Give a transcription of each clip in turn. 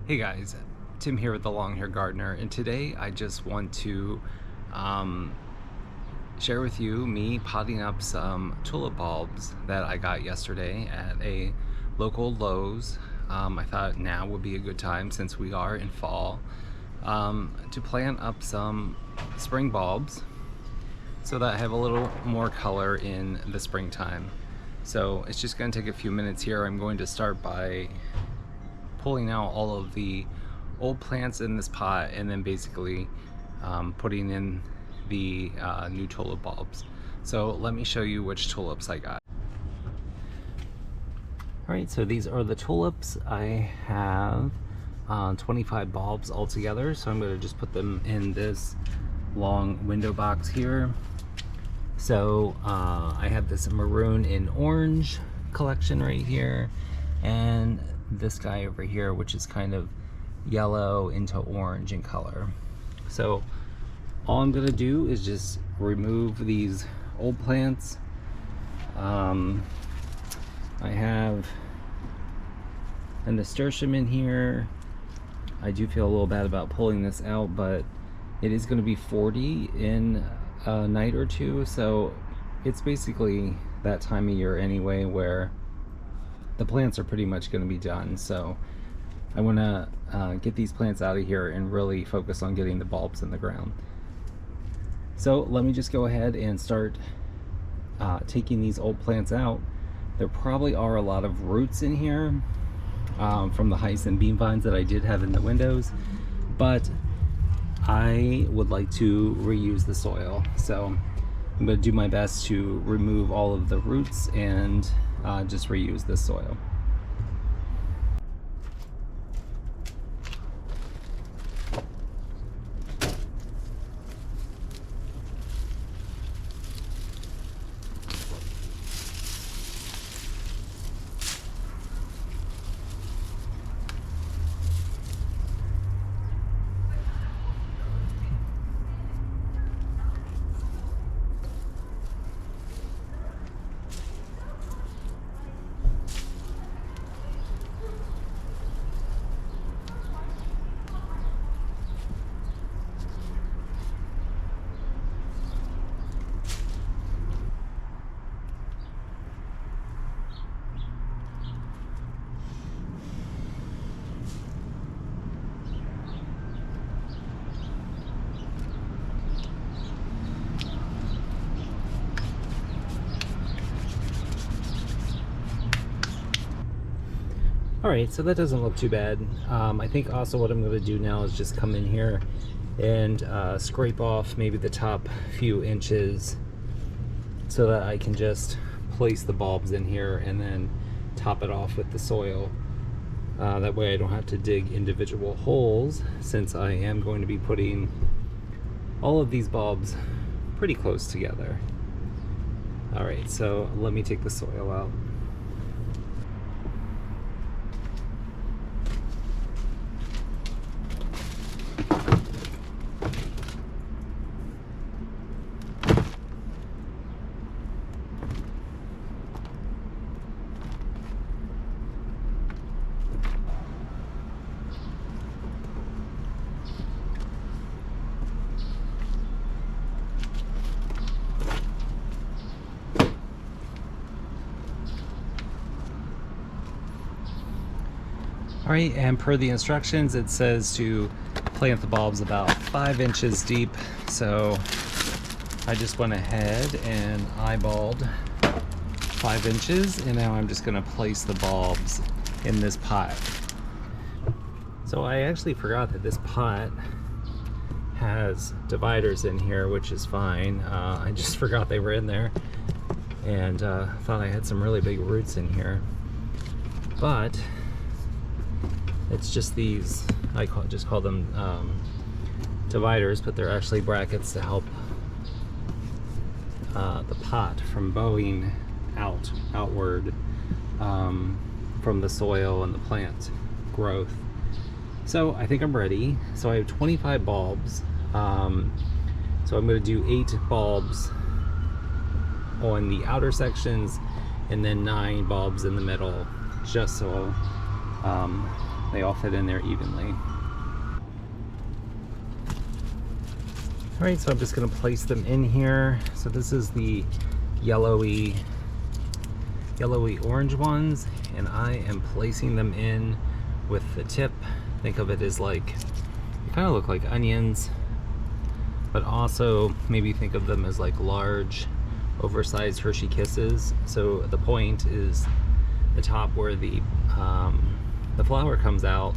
Hey guys, Tim here with the Long Hair Gardener, and today I just want to um, share with you me potting up some tulip bulbs that I got yesterday at a local Lowe's. I thought now would be a good time, since we are in fall, to plant up some spring bulbs so that I have a little more color in the springtime. So it's just going to take a few minutes here. I'm going to start by pulling out all of the old plants in this pot and then basically putting in the new tulip bulbs. So let me show you which tulips I got. Alright, so these are the tulips. I have 25 bulbs altogether, so I'm going to just put them in this long window box here. So I have this maroon and orange collection right here, and this guy over here, which is kind of yellow into orange in color. So all I'm gonna do is just remove these old plants. I have a nasturtium in here. I do feel a little bad about pulling this out, but it is going to be 40 in a night or two, so it's basically that time of year anyway where the plants are pretty much going to be done. So I want to get these plants out of here and really focus on getting the bulbs in the ground. So let me just go ahead and start taking these old plants out. There probably are a lot of roots in here from the hyacinth bean vines that I did have in the windows, but I would like to reuse the soil. So I'm going to do my best to remove all of the roots and just reuse this soil. Alright, so that doesn't look too bad. I think also what I'm going to do now is just come in here and scrape off maybe the top few inches so that I can just place the bulbs in here and then top it off with the soil. That way I don't have to dig individual holes, since I am going to be putting all of these bulbs pretty close together. Alright, so let me take the soil out. Alright, and per the instructions it says to plant the bulbs about 5 inches deep, so I just went ahead and eyeballed 5 inches, and now I'm just going to place the bulbs in this pot. So I actually forgot that this pot has dividers in here, which is fine. I just forgot they were in there, and thought I had some really big roots in here. But it's just these, I just call them dividers, but they're actually brackets to help the pot from bowing outward from the soil and the plant growth. So I think I'm ready. So I have 25 bulbs. So I'm going to do 8 bulbs on the outer sections and then 9 bulbs in the middle, just so they all fit in there evenly. All right, so I'm just gonna place them in here. So this is the yellowy orange ones, and I am placing them in with the tip. Think of it as like, they kind of look like onions, but also maybe think of them as like large, oversized Hershey Kisses. So the point is the top where the flower comes out,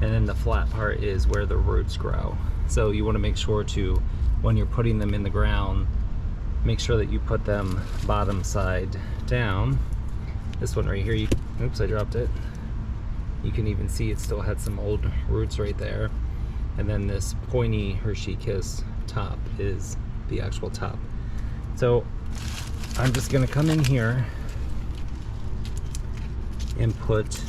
and then the flat part is where the roots grow. So you want to make sure to, when you're putting them in the ground, make sure that you put them bottom side down. This one right here, oops, I dropped it. You can even see it still had some old roots right there. And then this pointy Hershey Kiss top is the actual top. So I'm just gonna come in here and put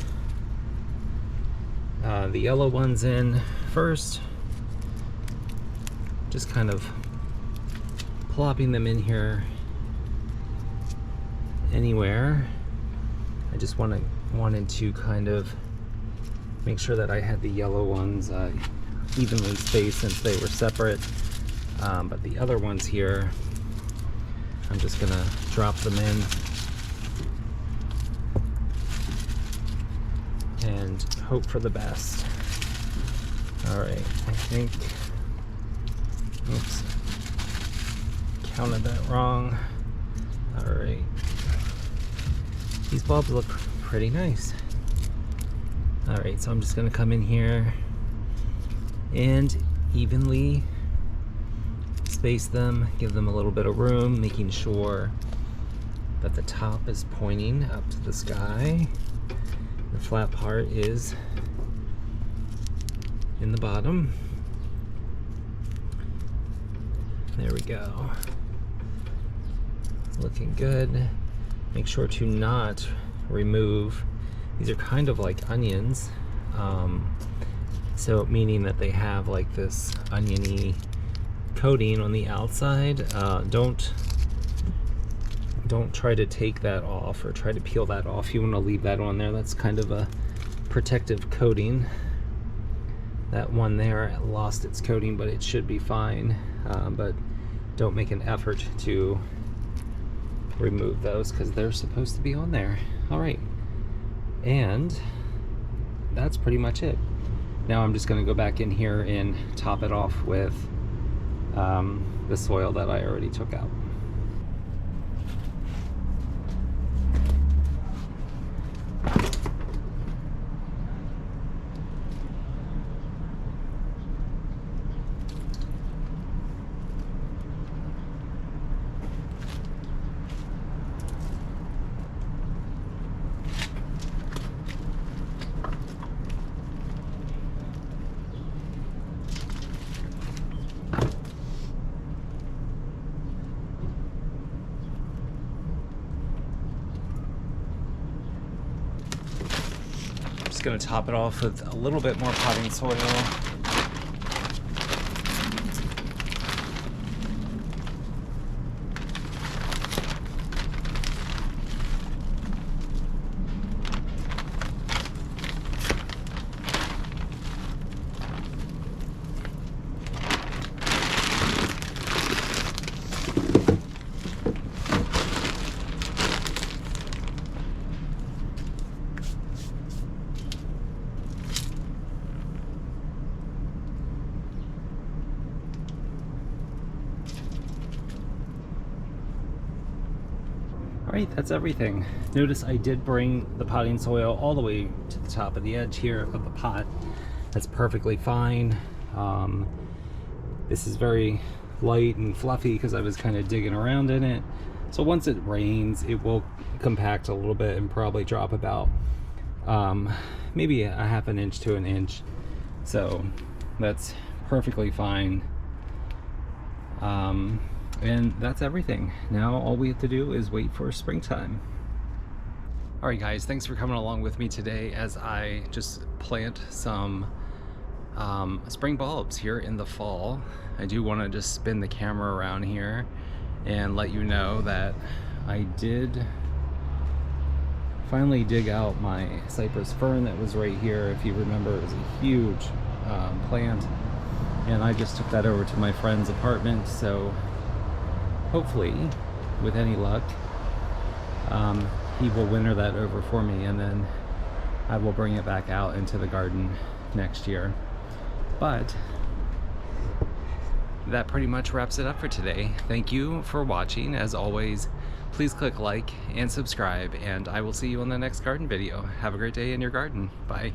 the yellow ones in first. Just kind of plopping them in here anywhere. I just wanted to kind of make sure that I had the yellow ones evenly spaced since they were separate. But the other ones here, I'm just gonna drop them in and hope for the best. All right, I think, oops, counted that wrong. All right, these bulbs look pretty nice. All right, so I'm just gonna come in here and evenly space them, give them a little bit of room, making sure that the top is pointing up to the sky. The flat part is in the bottom. There we go. Looking good. Make sure to not remove. These are kind of like onions. So meaning that they have like this oniony coating on the outside. Don't try to take that off or try to peel that off. You want to leave that on there. That's kind of a protective coating. That one there lost its coating, but it should be fine. But don't make an effort to remove those because they're supposed to be on there. All right, and that's pretty much it. Now I'm just going to go back in here and top it off with the soil that I already took out. Going to top it off with a little bit more potting soil. Alright, that's everything. Notice I did bring the potting soil all the way to the top of the edge here of the pot. That's perfectly fine. This is very light and fluffy because I was kind of digging around in it. So once it rains, it will compact a little bit and probably drop about maybe a half an inch to an inch. So that's perfectly fine. And that's everything. Now all we have to do is wait for springtime. Alright guys, thanks for coming along with me today as I just plant some spring bulbs here in the fall. I do want to just spin the camera around here and let you know that I did finally dig out my cypress fern that was right here. If you remember, it was a huge plant, and I just took that over to my friend's apartment. So hopefully, with any luck, he will winter that over for me, and then I will bring it back out into the garden next year. But that pretty much wraps it up for today. Thank you for watching. As always, please click like and subscribe, and I will see you on the next garden video. Have a great day in your garden. Bye.